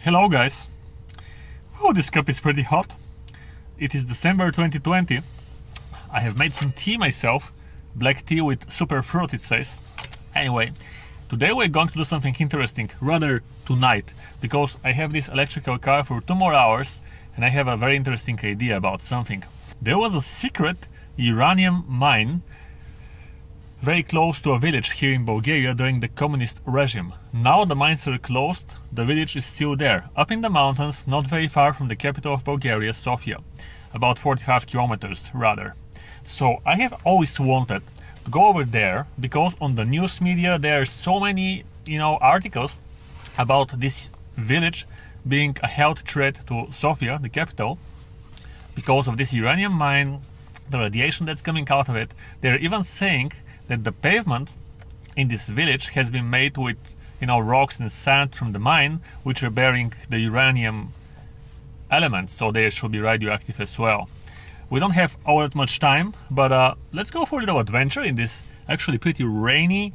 Hello guys! Oh, this cup is pretty hot. It is December 2020. I have made some tea myself. Black tea with super fruit, it says. Anyway, today we're going to do something interesting, rather tonight, because I have this electrical car for 2 more hours and I have a very interesting idea about something. There was a secret uranium mine very close to a village here in Bulgaria during the communist regime. Now the mines are closed, the village is still there, up in the mountains, not very far from the capital of Bulgaria, Sofia. About 45 kilometers, rather. So I have always wanted to go over there, because on the news media there are so many, articles about this village being a health threat to Sofia, the capital, because of this uranium mine, the radiation that's coming out of it. They're even saying that the pavement in this village has been made with, rocks and sand from the mine, which are bearing the uranium elements, so they should be radioactive as well. We don't have all that much time, but let's go for a little adventure in this actually pretty rainy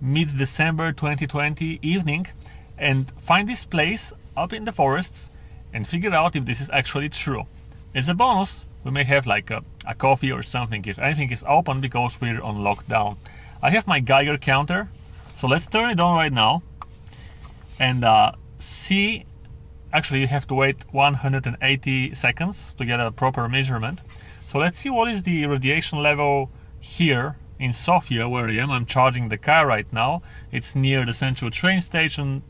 mid-December 2020 evening and find this place up in the forests and figure out if this is actually true. As a bonus, we may have like a coffee or something if anything is open, because we're on lockdown. I have my Geiger counter, so let's turn it on right now and see. Actually, you have to wait 180 seconds to get a proper measurement. So let's see what is the radiation level here in Sofia, where I am. I'm charging the car right now. It's near the central train station,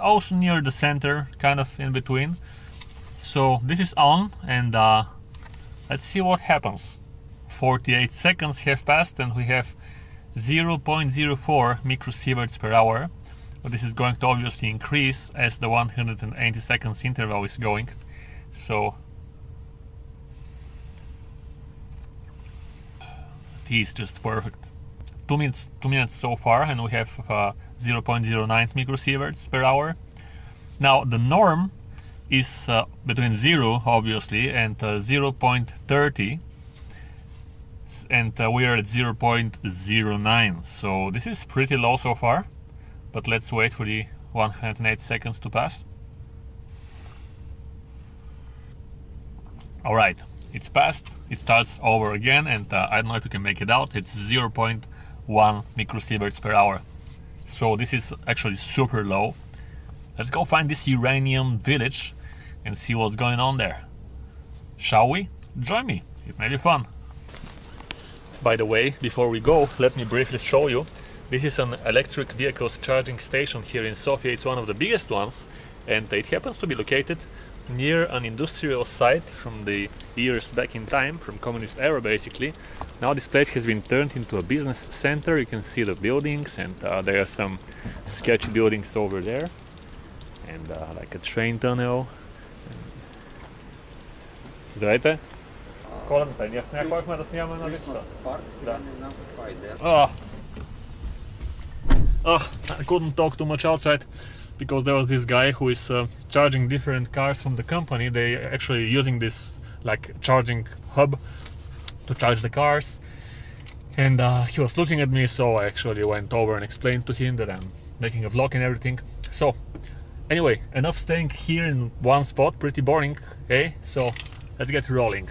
also near the center, kind of in between. So this is on, and let's see what happens. 48 seconds have passed and we have 0.04 microsieverts per hour. But this is going to obviously increase as the 180 seconds interval is going. So tea is just perfect. 2 minutes so far, and we have 0.09 microsieverts per hour. Now the norm is between 0 obviously and 0.30, and we are at 0.09, so this is pretty low so far. But let's wait for the 108 seconds to pass. Alright, it's passed, it starts over again, and I don't know if you can make it out. It's 0.1 microsieverts per hour. So this is actually super low. Let's go find this uranium village and see what's going on there. Shall we? Join me, it may be fun. By the way, before we go, let me briefly show you. This is an electric vehicles charging station here in Sofia. It's one of the biggest ones, and it happens to be located near an industrial site from the years back in time, from communist era basically. Now this place has been turned into a business center. You can see the buildings, and there are some sketchy buildings over there, and like a train tunnel. Здравейте! Коледната, ние с нея ходихме да снимаме на личта. Сега не знам каква идея. I couldn't talk too much outside because there was this guy who is charging different cars from the company. They actually using this like charging hub to charge the cars, and he was looking at me, so I actually went over and explained to him that I'm making a vlog and everything. So anyway, enough staying here in one spot, pretty boring, eh? So let's get rolling.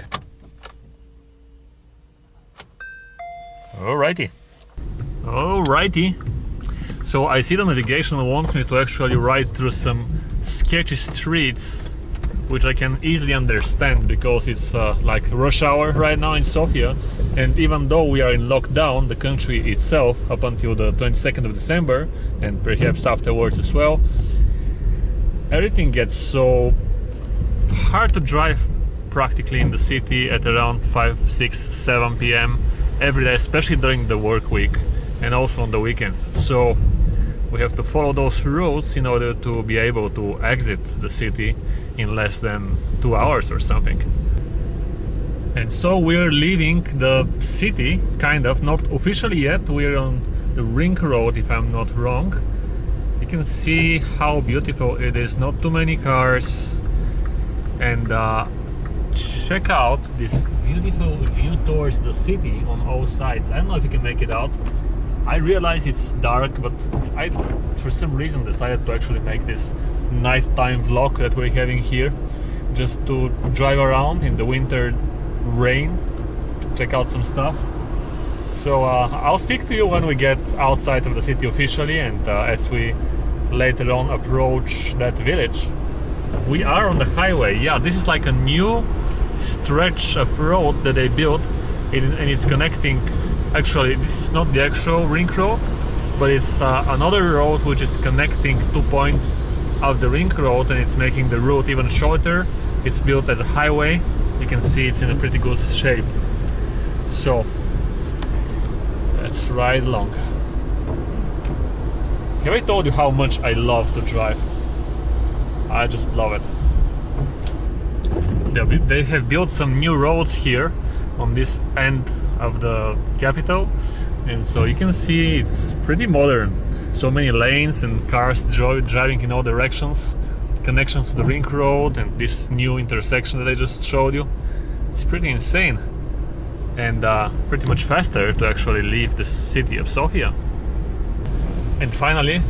Alrighty. So I see the navigation wants me to actually ride through some sketchy streets, which I can easily understand because it's like rush hour right now in Sofia, and even though we are in lockdown, the country itself, up until the 22nd of December, and perhaps afterwards as well, everything gets so hard to drive practically in the city at around 5, 6, 7 p.m. every day, especially during the work week and also on the weekends. So we have to follow those routes in order to be able to exit the city in less than 2 hours or something. And so we're leaving the city, kind of, not officially yet. We're on the ring road, if I'm not wrong. You can see how beautiful it is, not too many cars, and check out this beautiful view towards the city on all sides. I don't know if you can make it out. I realize it's dark, but I for some reason decided to actually make this nighttime vlog that we're having here, just to drive around in the winter rain, check out some stuff. So I'll speak to you when we get outside of the city officially, and as we later on approach that village. We are on the highway. Yeah, this is like a new stretch of road that they built, and it's connecting. Actually, this is not the actual ring road, but it's another road which is connecting 2 points of the ring road, and it's making the route even shorter. It's built as a highway. You can see it's in a pretty good shape. So let's ride along. Have I told you how much I love to drive? I just love it. They have built some new roads here on this end of the capital, and so you can see it's pretty modern. So many lanes and cars driving in all directions, connections to the ring road and this new intersection that I just showed you. It's pretty insane, and pretty much faster to actually leave the city of Sofia. And finally,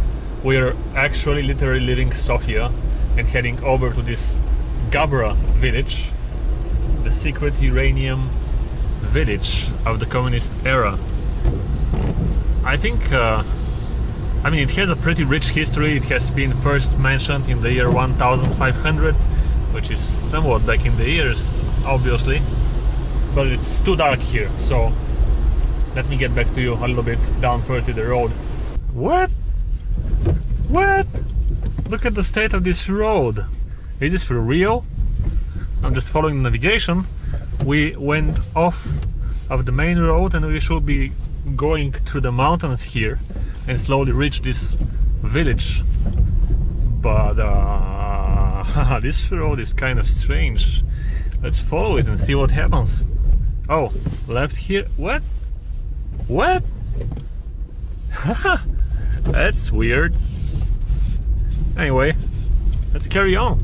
we are actually literally leaving Sofia and heading over to this Gabra village, the secret uranium village of the communist era. I think, I mean, it has a pretty rich history. It has been first mentioned in the year 1500, which is somewhat back in the years, obviously, but it's too dark here, so let me get back to you a little bit down further the road. What? What? Look at the state of this road. Is this for real? I'm just following the navigation. We went off of the main road and we should be going through the mountains here and slowly reach this village. But this road is kind of strange. Let's follow it and see what happens. Oh, left here. What? What? That's weird. Anyway, let's carry on.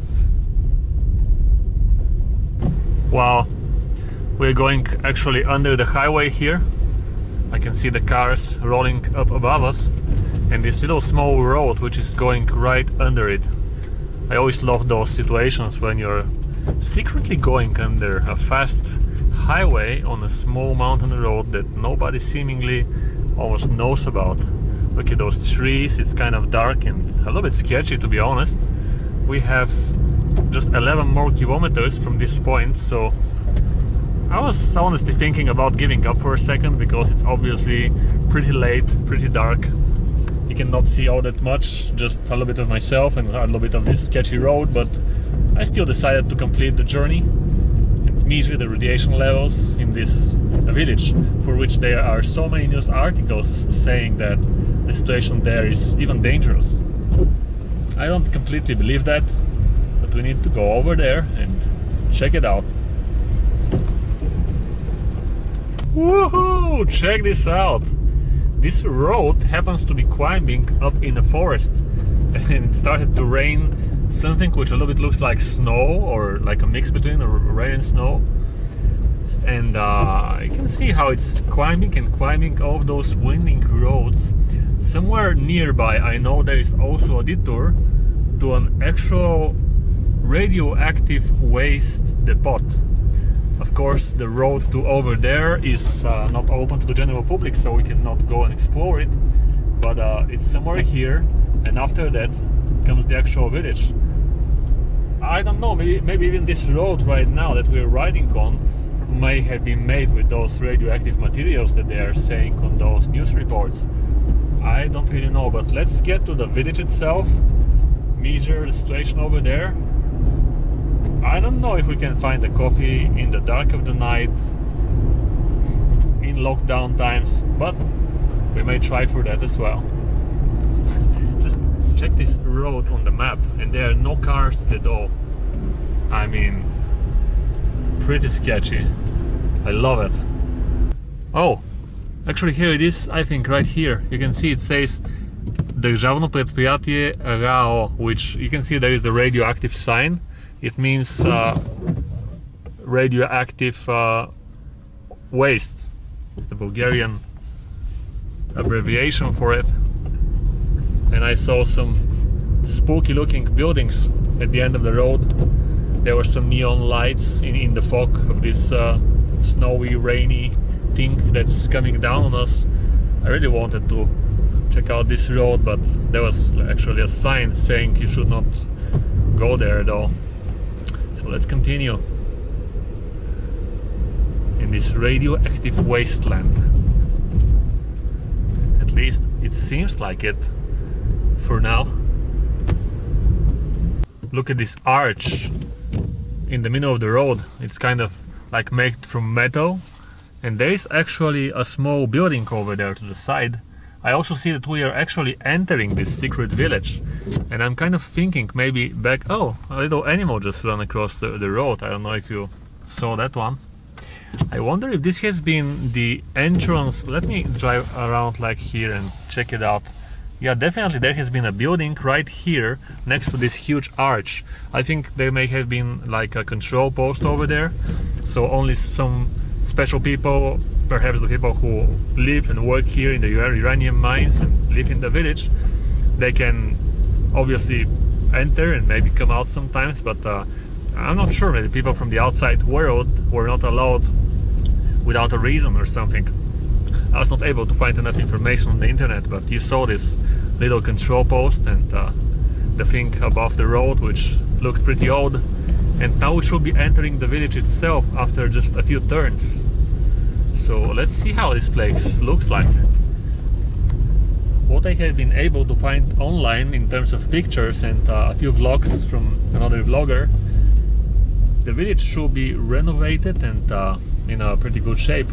Wow, we're going actually under the highway here. I can see the cars rolling up above us, and this little small road which is going right under it. I always love those situations when you're secretly going under a fast highway on a small mountain road that nobody seemingly almost knows about. Look at those trees. It's kind of dark and a little bit sketchy, to be honest. We have just 11 more kilometers from this point, so I was honestly thinking about giving up for a second, because it's obviously pretty late, pretty dark. You cannot see all that much, just a little bit of myself and a little bit of this sketchy road, but I still decided to complete the journey and measure the radiation levels in this village, for which there are so many news articles saying that the situation there is even dangerous. I don't completely believe that, but we need to go over there and check it out. Woohoo! Check this out! This road happens to be climbing up in a forest, and it started to rain something which a little bit looks like snow, or like a mix between rain and snow. And you can see how it's climbing and climbing all those winding roads. Somewhere nearby, I know there is also a detour to an actual radioactive waste depot. Of course, the road to over there is not open to the general public, so we cannot go and explore it. But it's somewhere here, and after that comes the actual village. I don't know, maybe even this road right now that we're riding on may have been made with those radioactive materials that they are saying on those news reports. I don't really know, but let's get to the village itself, measure the situation over there. I don't know if we can find a coffee in the dark of the night in lockdown times, but we may try for that as well. Just check this road on the map, and there are no cars at all. I mean, pretty sketchy. I love it. Oh, actually here it is, I think right here. You can see it says Държавно предприятие РАО, which you can see there is the radioactive sign. It means radioactive waste. It's the Bulgarian abbreviation for it, and I saw some spooky looking buildings at the end of the road. There were some neon lights in the fog of this snowy, rainy thing that's coming down on us. I really wanted to check out this road, but there was actually a sign saying you should not go there though. So let's continue in this radioactive wasteland. At least it seems like it for now. Look at this arch in the middle of the road. It's kind of like made from metal, and there is actually a small building over there to the side. I also see that we are actually entering this secret village, and I'm kind of thinking maybe back... Oh, a little animal just ran across the road. I don't know if you saw that one. I wonder if this has been the entrance. Let me drive around like here and check it out. Yeah, definitely there has been a building right here next to this huge arch. I think there may have been like a control post over there, so only some special people, perhaps the people who live and work here in the uranium mines and live in the village, they can obviously enter and maybe come out sometimes, but I'm not sure, maybe people from the outside world were not allowed without a reason or something. I was not able to find enough information on the internet, but you saw this little control post and the thing above the road, which looked pretty odd. And now we should be entering the village itself after just a few turns. So let's see how this place looks like. What I have been able to find online in terms of pictures and a few vlogs from another vlogger, the village should be renovated and in a pretty good shape.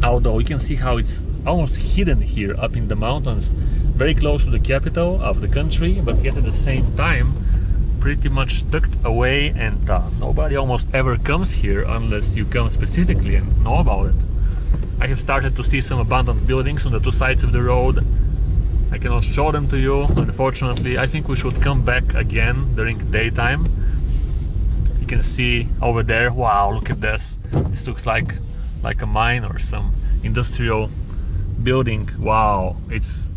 Although you can see how it's almost hidden here up in the mountains, very close to the capital of the country, but yet at the same time pretty much tucked away, and nobody almost ever comes here unless you come specifically and know about it. I have started to see some abandoned buildings on the two sides of the road. I cannot show them to you, unfortunately. I think we should come back again during daytime. You can see over there, wow, look at this. This looks like a mine or some industrial building. Wow, it's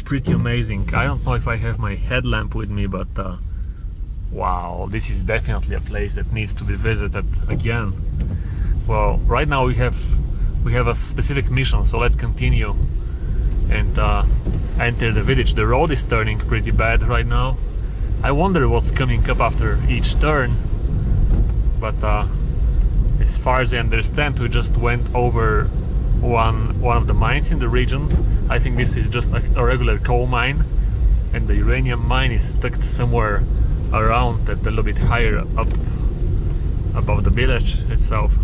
pretty amazing. I don't know if I have my headlamp with me, but wow, this is definitely a place that needs to be visited again. Well, right now we have a specific mission, so let's continue and enter the village. The road is turning pretty bad right now. I wonder what's coming up after each turn, but as far as I understand, we just went over one of the mines in the region. I think this is just a regular coal mine, and the uranium mine is tucked somewhere around, a little bit higher up above the village itself.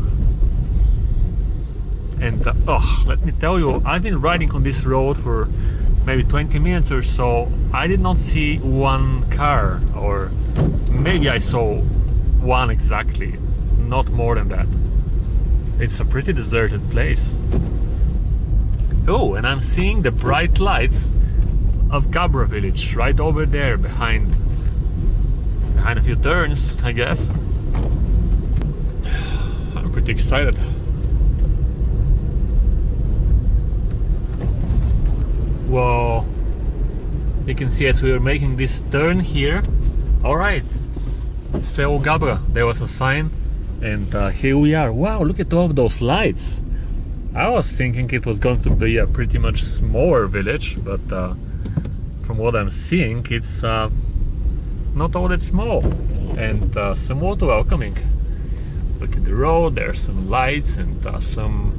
And oh, let me tell you, I've been riding on this road for maybe 20 minutes or so. I did not see one car, or maybe I saw one exactly, not more than that. It's a pretty deserted place. Oh, and I'm seeing the bright lights of Gabra village right over there behind a few turns, I guess. I'm pretty excited. Well, you can see as we were making this turn here. Alright, so Gabra, there was a sign, and here we are. Wow, look at all of those lights. I was thinking it was going to be a pretty much smaller village, but from what I'm seeing, it's not all that small and somewhat welcoming. Look at the road, there's some lights and some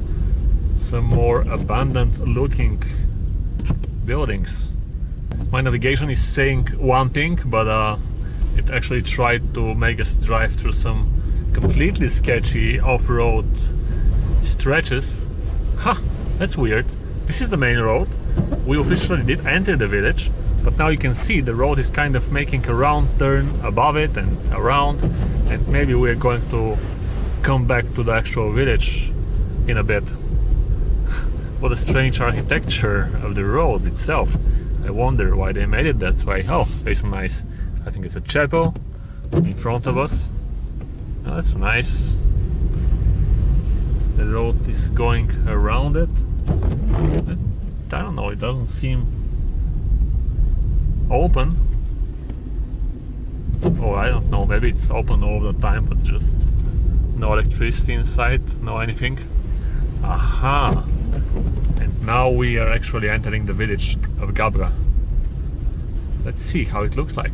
more abandoned looking buildings. My navigation is saying one thing, but it actually tried to make us drive through some completely sketchy off-road stretches. Huh, that's weird. This is the main road. We officially did enter the village, but now you can see the road is kind of making a round turn above it and around, and maybe we're going to come back to the actual village in a bit. What a strange architecture of the road itself. I wonder why they made it that way. Oh, there's a nice, I think it's a chapel in front of us. Oh, that's nice. The road is going around it. I don't know, it doesn't seem open. Or I don't know, maybe it's open all the time, but just no electricity inside, no anything. Aha! And now we are actually entering the village of Gabra. Let's see how it looks like.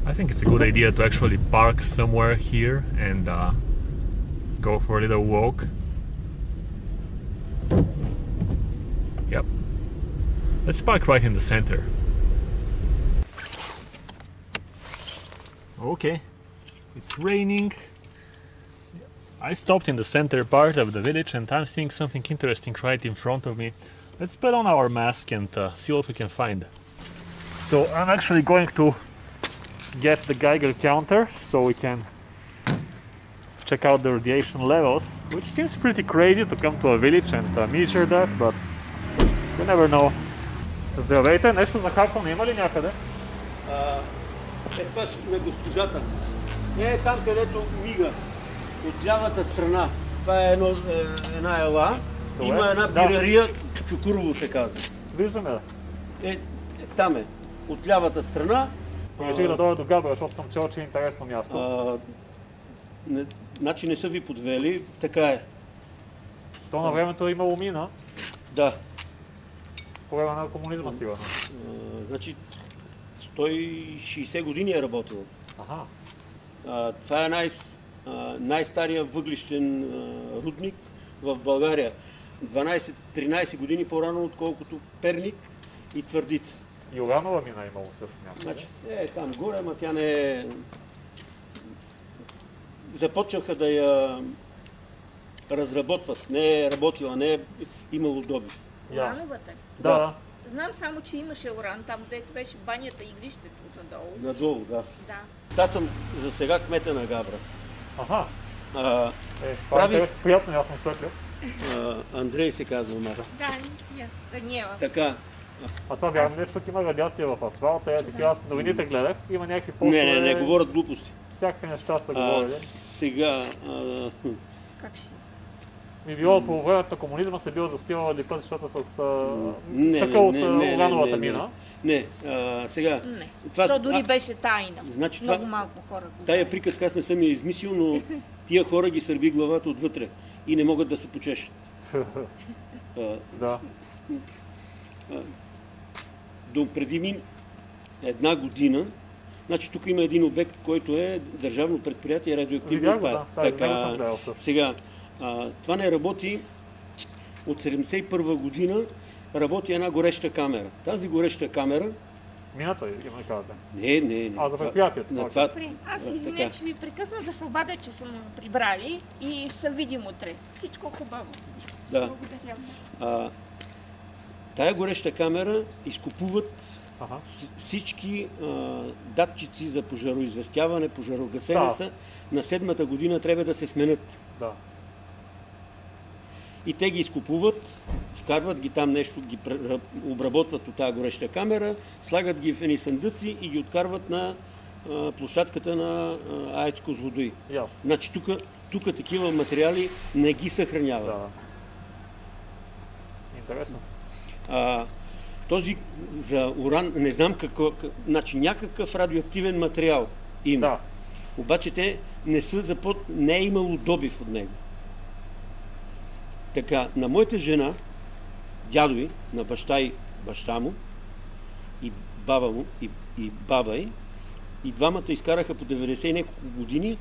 I think it's a good idea to actually park somewhere here and go for a little walk. Yep. Let's park right in the center. Okay. It's raining. I stopped in the center part of the village and I'm seeing something interesting right in front of me. Let's put on our mask and see what we can find. So I'm actually going to get the Geiger counter so we can check out the radiation levels, which seems pretty crazy to come to a village and measure that, but you never know. Здравейте, нещо за хапване има ли някъде? Това на госпожата. Не е там, където мига. От лявата страна. Това е една ела. Има една бирария, Чукурово се казва. Виждаме да. Там е. От лявата страна. Реших да дойда до Габра, защото съм чел, че е интересно място. Значи не са ви подвели, така е. То на времето е имало мина. Да. По време на комунизма сигурно. Значи 160 години е работил. Ага. Това е най-стария въглищен рудник в България. 12-13 години по-рано, отколкото Перник и Твърдица. И уранова мина е имало също някъде. Значи, там горе, ама тя не е... Започнаха да я разработват. Не е работила, не е имало добив. Урановата? Да. Знам само, че имаше уран там, където беше банята и игрището надолу. Надолу, да. Да. Аз съм за сега кмета на Габра. Аха. Прави... Приятно, аз съм след. Андрей се казва аз. Да, Даниела. Така. А това вярно ли, защото има радиация в асфалта? Аз новините гледах, има някакви постове... Не говорят глупости. Всякакви неща са говорили. Сега... Как ще? Ми било по времето на комунизма се било застивала път, защото с чакъл от урановата мина. Не, сега... Не, то дори беше тайна. Значи много малко хора го знаят. Тая приказка аз не съм я измислил, но тия хора ги сърби главата отвътре и не могат да се почешат. Да. До преди една година, значи тук има един обект, който е държавно предприятие радиоактивно отпадък. Така, сега, това не работи от 1971 година, работи една гореща камера. Тази гореща камера... Мината има ли казвате? Не. За предприятието? Аз извиня, че ви прекъсна да се обадя, че са му прибрали и ще се видим утре. Всичко хубаво. Да. Благодаря. Тая гореща камера изкупуват всички датчици за пожароизвестяване, пожарогасене са. На 7-та година трябва да се сменят. Да. И те ги изкупуват, вкарват ги там нещо, ги обработват от тази гореща камера, слагат ги в едни съндъци и ги откарват на площадката на АЕЦ Козлодуй. Значи тук такива материали не ги съхраняват. Да. Интересно. Този за уран, не знам какво, значи някакъв радиоактивен материал има. Да. Обаче те не е имало добив от него. Така, на моята жена, дядо й, на баща му, и баба му, и баба й, и двамата изкараха по 90 и няколко години.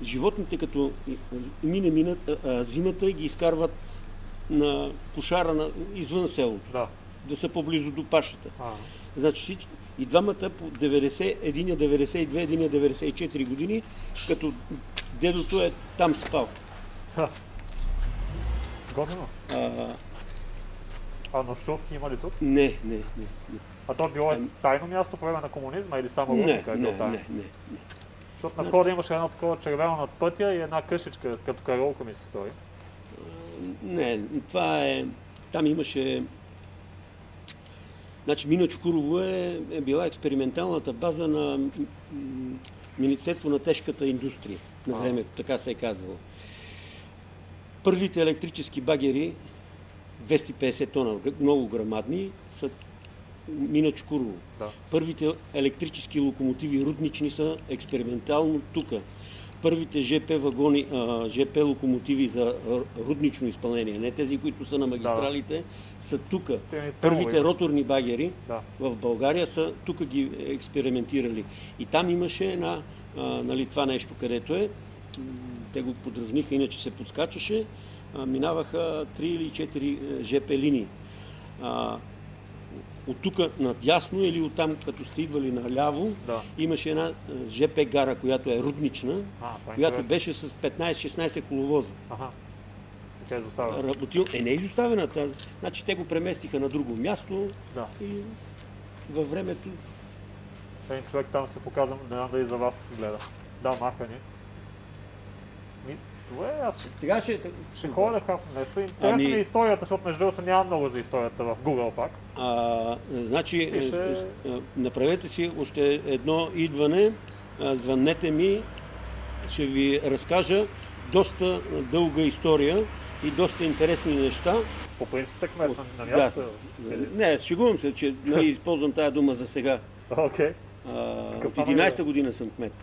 Животните, като минат зимата, ги изкарват на кошара извън селото, да са по-близо до пашата. Значи и двамата по 90, единия 92, единия 94 години, като дедото е там спал. Готино. Нощувки има ли тук? Не. А то било тайно място по време на комунизма или само рудника? Не. Защото на входа имаше едно такова червено над пътя и една къщичка, като караулка ми се стори. Не, това е... Там имаше... Значи мина Чукурово е била експерименталната база на Министерство на тежката индустрия на времето, така се е казвало. Първите електрически багери, 250 тона, много грамадни, са мина Чукурово. Да. Първите електрически локомотиви руднични са експериментално тук. Първите ЖП вагони, ЖП локомотиви за руднично изпълнение, не тези, които са на магистралите, са тук. Първите роторни багери в България са тук ги експериментирали. И там имаше една, нали, това нещо, където е, те го подразниха, иначе се подскачаше, минаваха 3 или 4 ЖП линии. От тук надясно или оттам, като сте идвали наляво, имаше една ЖП гара, която е руднична, която беше с 15-16 коловоза. Така е изоставена. Работил, не е изоставена. Значи те го преместиха на друго място и във времето... Един човек там се показвам, не знам дали за вас гледа. Да, маха ни. Това е аз. Сега ще ходя да хапна нещо. Интересна ми историята, защото между другото няма много за историята в Google пак. Значи, направете си още едно идване, звъннете ми, ще ви разкажа доста дълга история и доста интересни неща. По принцип сте кмет на място? Не, шегувам се, че използвам тая дума за сега. От 11-та година съм кмет.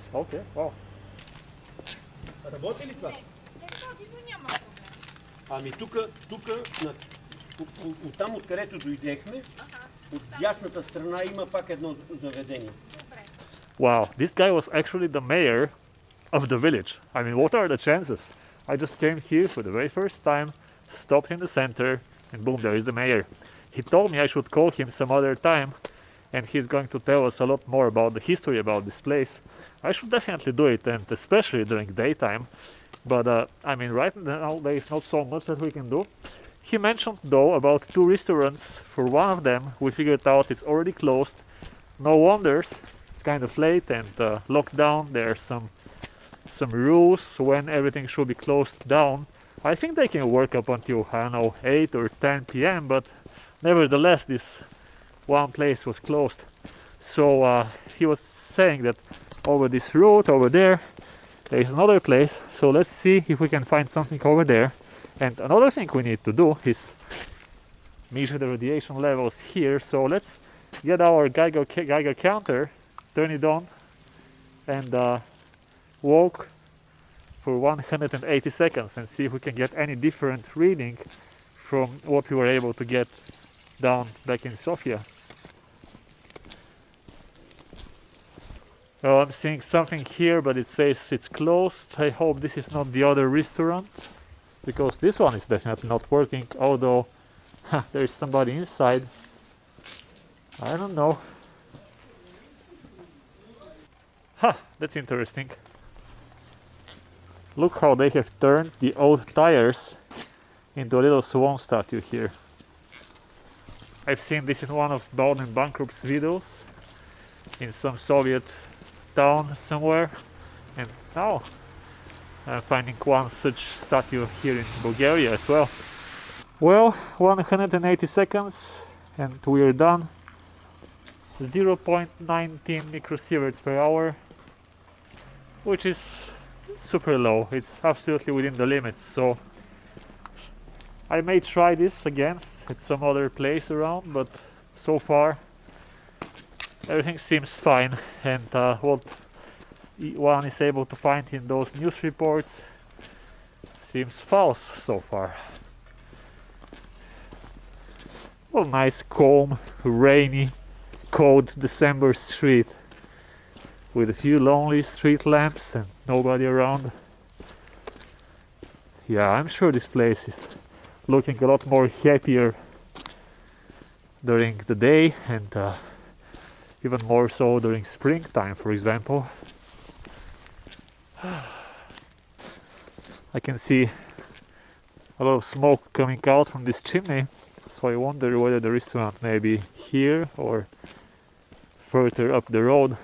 Работи ли това? Ами тук, оттам откъдето дойдехме, от дясната страна има пак едно заведение. Wow, this guy was actually the mayor of the village. I mean, what are the chances? I just came here for the very first time, stopped in the center, and boom, there is the mayor. He told me I should call him some other time, and he's going to tell us a lot more about the history about this place. I should definitely do it, and especially during daytime. But I mean, right now there is not so much that we can do. He mentioned though about 2 restaurants. For one of them, we figured out it's already closed. No wonders. It's kind of late and locked down. There are some rules when everything should be closed down. I think they can work up until, I don't know, 8 or 10 p.m. But nevertheless, this one place was closed. So he was saying that over this road over there is another place, so let's see if we can find something over there. And another thing we need to do is measure the radiation levels here, so let's get our Geiger counter, turn it on, and walk for 180 seconds and see if we can get any different reading from what we were able to get down back in Sofia. Oh, I'm seeing something here, but it says it's closed. I hope this is not the other restaurant, because this one is definitely not working, although there is somebody inside. I don't know. That's interesting. Look how they have turned the old tires into a little swan statue here. I've seen this in one of Bowden Bankrupt's videos in some Soviet town somewhere, and now I'm finding one such statue here in Bulgaria as well. Well, 180 seconds and we're done. 0.19 microsieverts per hour, which is super low. It's absolutely within the limits, so I may try this again at some other place around, but so far everything seems fine, and what one is able to find in those news reports seems false so far. Well, nice, calm, rainy, cold December street with a few lonely street lamps and nobody around. Yeah, I'm sure this place is looking a lot more happier during the day, and even more so during springtime, for example. I can see a lot of smoke coming out from this chimney, so I wonder whether the restaurant may be here or further up the road.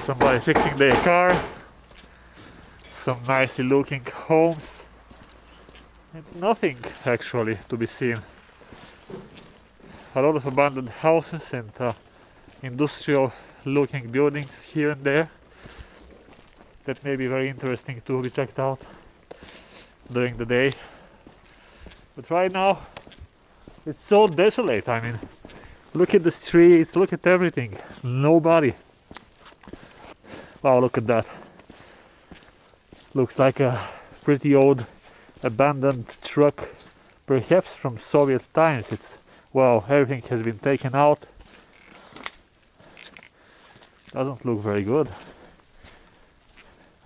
Somebody fixing their car, some nicely looking homes, and nothing actually to be seen. A lot of abandoned houses and industrial looking buildings here and there that may be very interesting to be checked out during the day. But right now it's so desolate. I mean, look at the streets, look at everything, nobody. Wow, look at that. Looks like a pretty old abandoned truck, perhaps from Soviet times. It's, well, everything has been taken out. Doesn't look very good.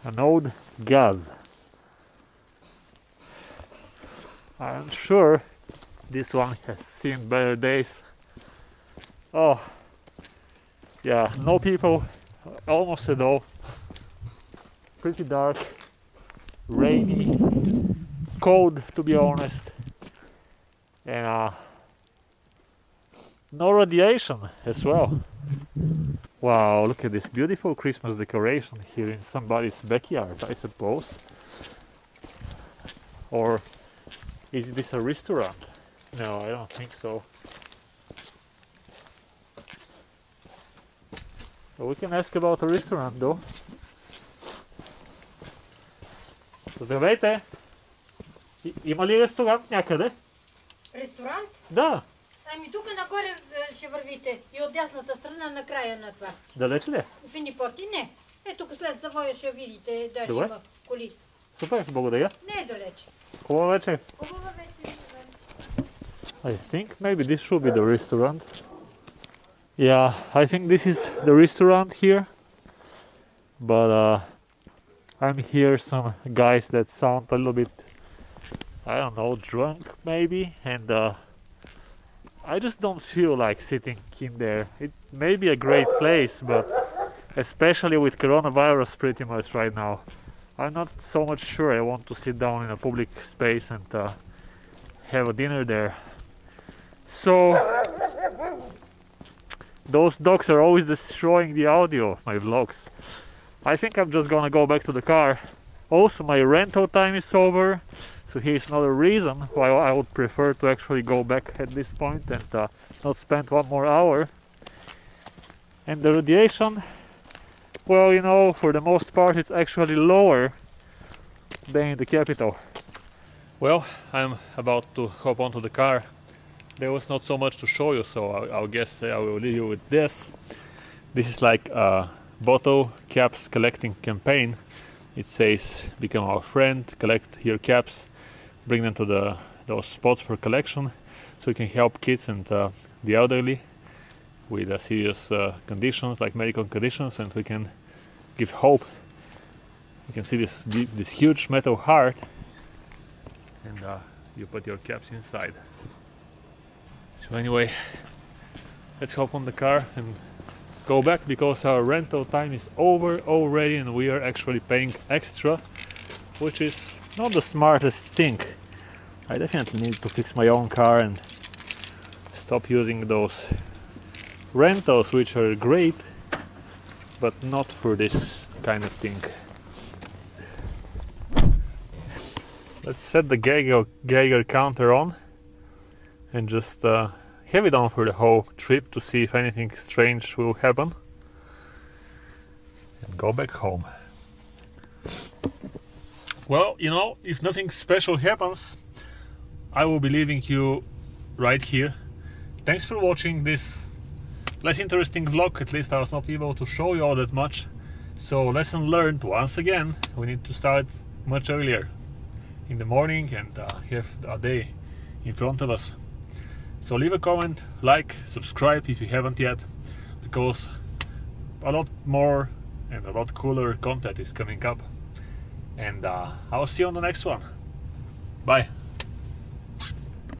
An old gas. I'm sure this one has seen better days. Oh, yeah, no people almost at all. Pretty dark, rainy, cold to be honest, and no radiation as well. Wow, look at this beautiful Christmas decoration here in somebody's backyard, I suppose. Or is this a restaurant? No, I don't think so. Well, we can ask about a restaurant though. Здравейте! Има ли ресторант някъде? Ресторант? Да. Ами тук нагоре ще вървите и от дясната страна на края на това. Далеч ли? Фини порти? Не. Е, тук след завоя ще видите, даже Добре. има коли. Супер, благодаря. Не е далеч. Хубава вечер. Хубава вечер. I think maybe this should be the restaurant. Yeah, I think this is the restaurant here. But I'm hear some guys that sound a little bit, I don't know, drunk maybe, and I just don't feel like sitting in there. It may be a great place, but especially with coronavirus pretty much right now, I'm not so much sure I want to sit down in a public space and have a dinner there. So those dogs are always destroying the audio of my vlogs. I think I'm just gonna go back to the car. Also, my rental time is over, so here's another reason why I would prefer to actually go back at this point and not spend one more hour. And the radiation, well, you know, for the most part it's actually lower than in the capital. Well, I'm about to hop onto the car. There was not so much to show you, so I'll guess I will leave you with this. This is like a bottle caps collecting campaign. It says, become our friend, collect your caps, bring them to those spots for collection, so you can help kids and the elderly with serious conditions like medical conditions, and we can give hope. You can see this huge metal heart, and you put your caps inside. So anyway, let's hop on the car and go back, because our rental time is over already and we are actually paying extra, which is not the smartest thing. I definitely need to fix my own car and stop using those rentals, which are great, but not for this kind of thing. Let's set the Geiger counter on and just have it on for the whole trip to see if anything strange will happen, and go back home. Well, you know, if nothing special happens, I will be leaving you right here. Thanks for watching this less interesting vlog. At least I was not able to show you all that much. So lesson learned once again, we need to start much earlier in the morning and have a day in front of us. So leave a comment, like, subscribe if you haven't yet, because a lot more and a lot cooler content is coming up. And I'll see you on the next one. Bye.